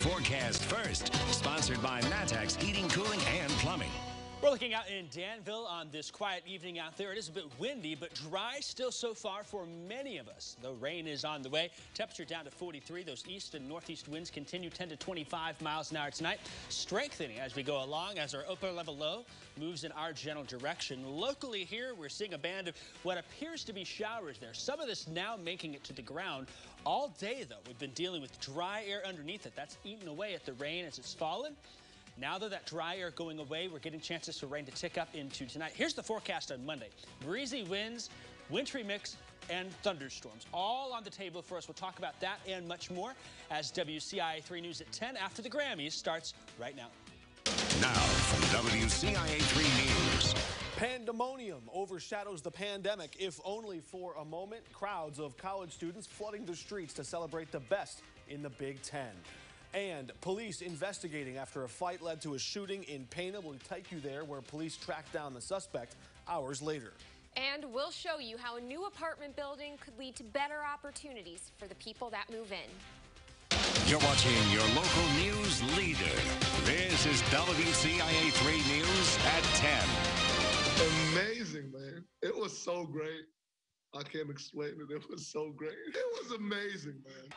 Forecast first, sponsored by Matex Heating, Cooling, and Plumbing. We're looking out in Danville on this quiet evening out there. It is a bit windy, but dry still so far for many of us. The rain is on the way. Temperature down to 43. Those east and northeast winds continue 10 to 25 miles an hour tonight, strengthening as we go along as our upper level low moves in our general direction. Locally here, we're seeing a band of what appears to be showers there. Some of this now making it to the ground. All day, though, we've been dealing with dry air underneath it. That's eaten away at the rain as it's fallen. Now that dry air going away, we're getting chances for rain to tick up into tonight. Here's the forecast on Monday. Breezy winds, wintry mix, and thunderstorms. All on the table for us. We'll talk about that and much more as WCIA 3 News at 10 after the Grammys starts right now. Now from WCIA 3 News. Pandemonium overshadows the pandemic, if only for a moment. Crowds of college students flooding the streets to celebrate the best in the Big Ten. And police investigating after a fight led to a shooting in Pana. We'll take you there, where police tracked down the suspect hours later. And we'll show you how a new apartment building could lead to better opportunities for the people that move in. You're watching your local news leader. This is WCIA 3 News at 10. Amazing, man. It was so great. I can't explain it. It was so great. It was amazing, man.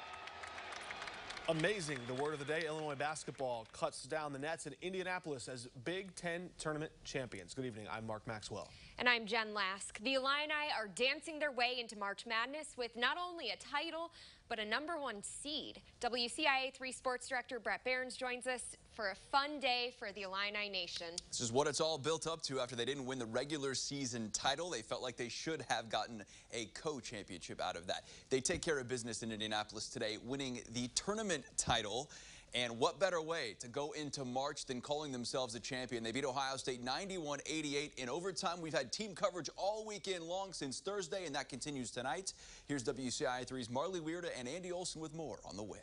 Amazing, the word of the day. Illinois basketball cuts down the nets in Indianapolis as Big Ten tournament champions. Good evening. I'm Mark Maxwell. And I'm Jen Lask. The Illini are dancing their way into March Madness with not only a title, but a #1 seed. WCIA 3 Sports Director Brett Behrens joins us for a fun day for the Illini Nation. This is what it's all built up to after they didn't win the regular season title. They felt like they should have gotten a co-championship out of that. They take care of business in Indianapolis today, winning the tournament title. And what better way to go into March than calling themselves a champion? They beat Ohio State 91-88 in overtime. We've had team coverage all weekend long since Thursday, and that continues tonight. Here's WCIA 3's Marley Weirda and Andy Olson with more on the win.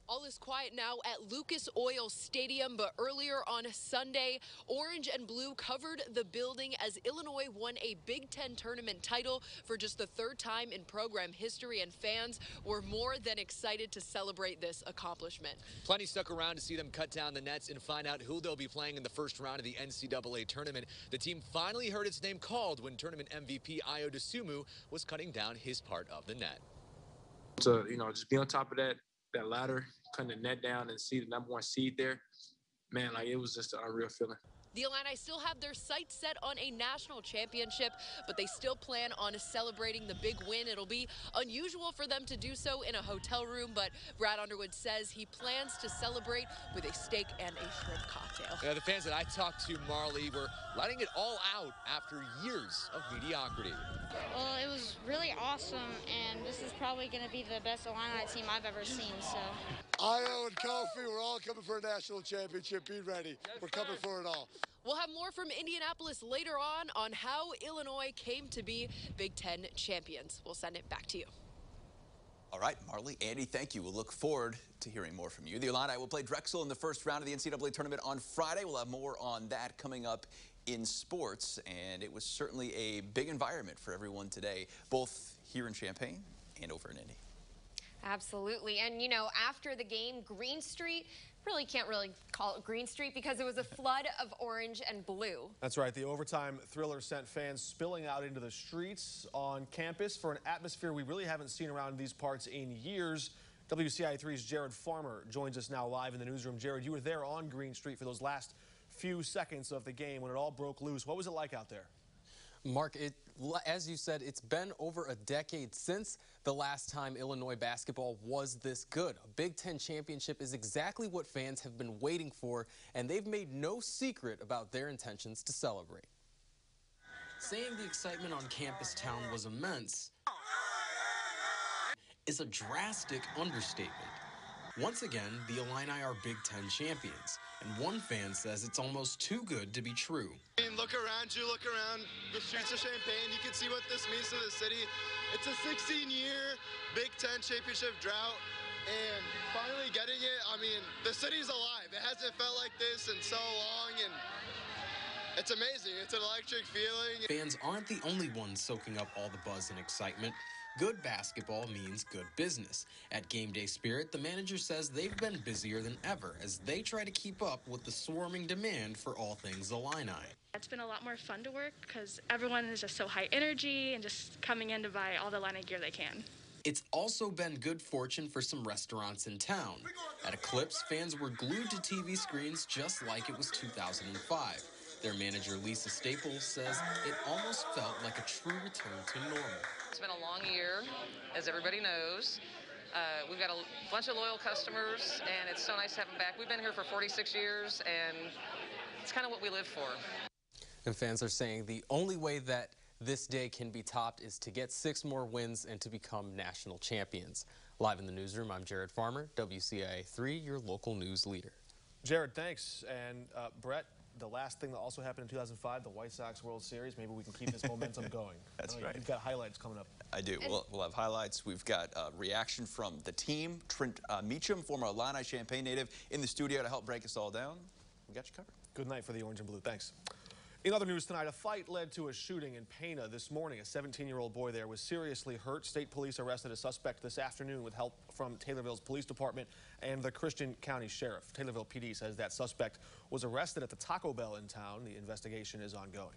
All is quiet now at Lucas Oil Stadium, but earlier on Sunday, orange and blue covered the building as Illinois won a Big Ten tournament title for just the third time in program history, and fans were more than excited to celebrate this accomplishment. Plenty stuck around to see them cut down the nets and find out who they'll be playing in the first round of the NCAA tournament. The team finally heard its name called when tournament MVP Ayo Dosunmu was cutting down his part of the net. To, just be on top of that ladder, cutting the net down and see the #1 seed there, man, like it was just an unreal feeling. The Illini still have their sights set on a national championship, but they still plan on celebrating the big win. It'll be unusual for them to do so in a hotel room, but Brad Underwood says he plans to celebrate with a steak and a shrimp cocktail. Yeah, the fans that I talked to, Marley, were letting it all out after years of mediocrity. Well, it was really awesome, and this is probably going to be the best Illini team I've ever seen. So, Io and Kofi, we're all coming for a national championship. Be ready. We're coming for it all. We'll have more from Indianapolis later on how Illinois came to be Big Ten champions. We'll send it back to you. All right, Marley, Andy, thank you. We'll look forward to hearing more from you. The Illini will play Drexel in the first round of the NCAA tournament on Friday. We'll have more on that coming up in sports, and it was certainly a big environment for everyone today, both here in Champaign and over in Indy. Absolutely. And, after the game, Green Street, can't call it Green Street because it was a flood of orange and blue. That's right. The overtime thriller sent fans spilling out into the streets on campus for an atmosphere we really haven't seen around these parts in years. WCIA 3's Jared Farmer joins us now live in the newsroom. Jared, you were there on Green Street for those last few seconds of the game when it all broke loose. What was it like out there? Mark, as you said, it's been over a decade since the last time Illinois basketball was this good. A Big Ten championship is exactly what fans have been waiting for, and they've made no secret about their intentions to celebrate. Saying the excitement on campus town was immense is a drastic understatement. Once again, the Illini are Big Ten champions, and one fan says it's almost too good to be true. Look around the streets of Champaign. You can see what this means to the city. It's a 16-year Big Ten championship drought, and finally getting it, the city's alive. It hasn't felt like this in so long, and it's amazing. It's an electric feeling. Fans aren't the only ones soaking up all the buzz and excitement. Good basketball means good business. At Game Day Spirit, the manager says they've been busier than ever as they try to keep up with the swarming demand for all things Illini. It's been a lot more fun to work because everyone is just so high energy and just coming in to buy all the Illini gear they can. It's also been good fortune for some restaurants in town. At Eclipse, fans were glued to TV screens just like it was 2005. Their manager, Lisa Staples, says it almost felt like a true return to normal. It's been a long year, as everybody knows. We've got a bunch of loyal customers, and it's so nice to have them back. We've been here for 46 years, and it's kind of what we live for. And fans are saying the only way that this day can be topped is to get 6 more wins and to become national champions. Live in the newsroom, I'm Jared Farmer, WCIA 3, your local news leader. Jared, thanks. And Brett, the last thing that also happened in 2005, the White Sox World Series. Maybe we can keep this momentum going. That's right. You've got highlights coming up. I do. We'll have highlights. We've got a reaction from the team. Trent Meacham, former Illini Champaign native, in the studio to help break us all down. We got you covered. Good night for the orange and blue. Thanks. In other news tonight, a fight led to a shooting in Pana this morning. A 17-year-old boy there was seriously hurt. State police arrested a suspect this afternoon with help from Taylorville's police department and the Christian County Sheriff. Taylorville PD says that suspect was arrested at the Taco Bell in town. The investigation is ongoing.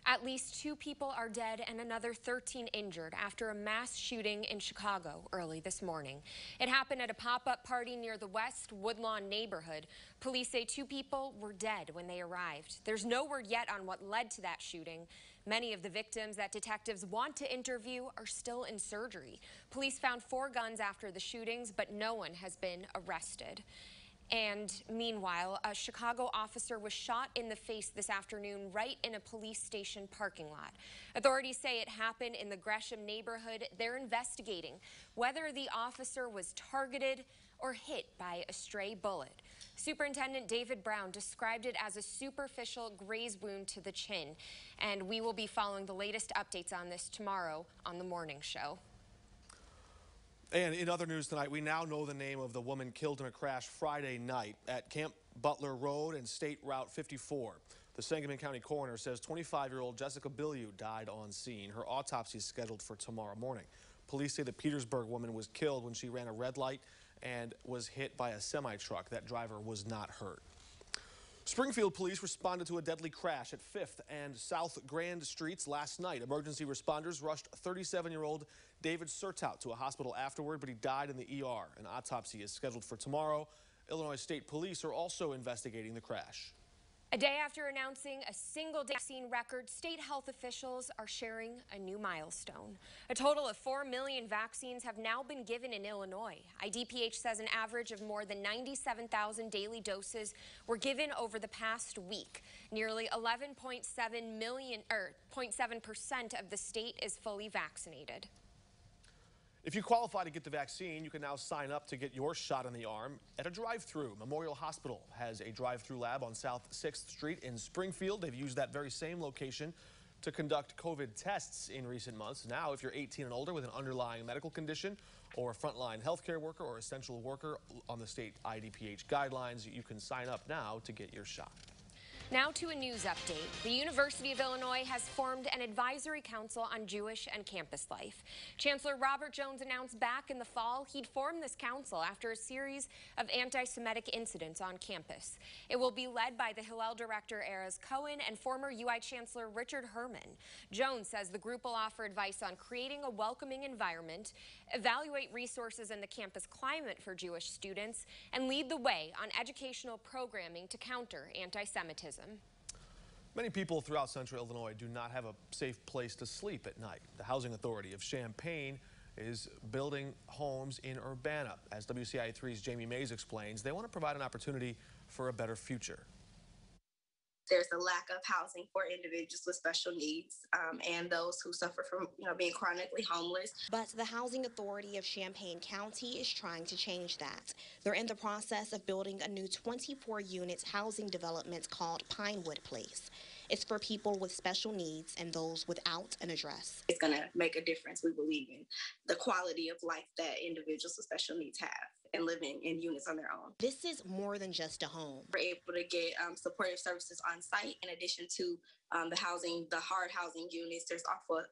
At least 2 people are dead and another 13 injured after a mass shooting in Chicago early this morning. It happened at a pop-up party near the West Woodlawn neighborhood. Police say 2 people were dead when they arrived. There's no word yet on what led to that shooting. Many of the victims that detectives want to interview are still in surgery. Police found 4 guns after the shootings, but no one has been arrested. And meanwhile, a Chicago officer was shot in the face this afternoon right in a police station parking lot. Authorities say it happened in the Gresham neighborhood. They're investigating whether the officer was targeted or hit by a stray bullet. Superintendent David Brown described it as a superficial graze wound to the chin. And we will be following the latest updates on this tomorrow on the morning show. And in other news tonight, we now know the name of the woman killed in a crash Friday night at Camp Butler Road and State Route 54. The Sangamon County coroner says 25-year-old Jessica Bilyeu died on scene. Her autopsy is scheduled for tomorrow morning. Police say the Petersburg woman was killed when she ran a red light and was hit by a semi-truck. That driver was not hurt. Springfield police responded to a deadly crash at 5th and South Grand Streets last night. Emergency responders rushed 37-year-old David Sertout to a hospital afterward, but he died in the ER. An autopsy is scheduled for tomorrow. Illinois State Police are also investigating the crash. A day after announcing a single-day vaccine record, state health officials are sharing a new milestone. A total of 4 million vaccines have now been given in Illinois. IDPH says an average of more than 97,000 daily doses were given over the past week. Nearly 0.7% of the state is fully vaccinated. If you qualify to get the vaccine, you can now sign up to get your shot in the arm at a drive-through. Memorial Hospital has a drive-through lab on South 6th Street in Springfield. They've used that very same location to conduct COVID tests in recent months. Now, if you're 18 and older with an underlying medical condition or a frontline healthcare worker or essential worker on the state IDPH guidelines, you can sign up now to get your shot. Now to a news update. The University of Illinois has formed an advisory council on Jewish and campus life. Chancellor Robert Jones announced back in the fall he'd formed this council after a series of anti-Semitic incidents on campus. It will be led by the Hillel director Erez Cohen and former UI Chancellor Richard Herman. Jones says the group will offer advice on creating a welcoming environment, evaluate resources in the campus climate for Jewish students, and lead the way on educational programming to counter anti-Semitism. Many people throughout central Illinois do not have a safe place to sleep at night. The Housing Authority of Champaign is building homes in Urbana. As WCIA 3's Jamie Mays explains, they want to provide an opportunity for a better future. There's a lack of housing for individuals with special needs and those who suffer from being chronically homeless. But the Housing Authority of Champaign County is trying to change that. They're in the process of building a new 24-unit housing development called Pinewood Place. It's for people with special needs and those without an address. It's going to make a difference, we believe, in the quality of life that individuals with special needs have and living in units on their own. This is more than just a home. We're able to get supportive services on site in addition to the housing, the hard housing units. There's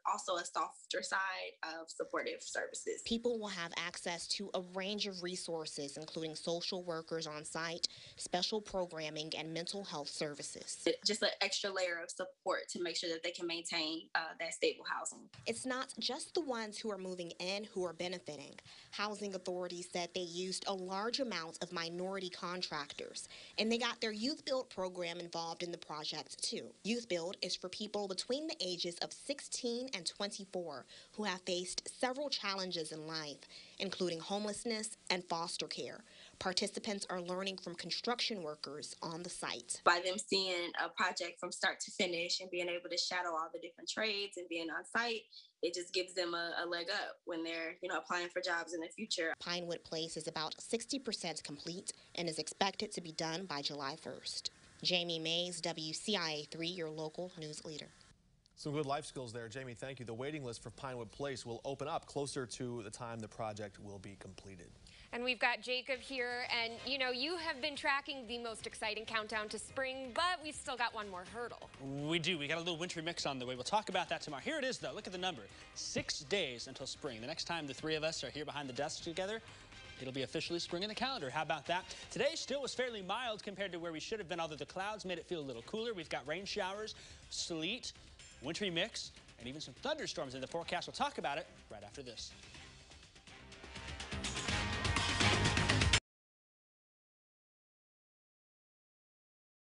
also a softer side of supportive services. People will have access to a range of resources, including social workers on site, special programming, and mental health services. Just an extra layer of support to make sure that they can maintain that stable housing. It's not just the ones who are moving in who are benefiting. Housing authorities said they used a large amount of minority contractors, and they got their Youthbuild program involved in the project too. Youthbuild is for people between the ages of 16 and 24 who have faced several challenges in life, including homelessness and foster care. Participants are learning from construction workers on the site. By them seeing a project from start to finish and being able to shadow all the different trades and being on site, it just gives them a leg up when they're, applying for jobs in the future. Pinewood Place is about 60% complete and is expected to be done by July 1st. Jamie Mays, WCIA 3, your local news leader. Some good life skills there, Jamie. Thank you. The waiting list for Pinewood Place will open up closer to the time the project will be completed. And we've got Jacob here, and you have been tracking the most exciting countdown to spring, but we've still got one more hurdle. We do. We got a little wintry mix on the way. We'll talk about that tomorrow. Here it is, though. Look at the number. 6 days until spring. The next time the three of us are here behind the desk together, it'll be officially spring in the calendar. How about that? Today still was fairly mild compared to where we should have been, although the clouds made it feel a little cooler. We've got rain showers, sleet, wintry mix, and even some thunderstorms in the forecast. We'll talk about it right after this.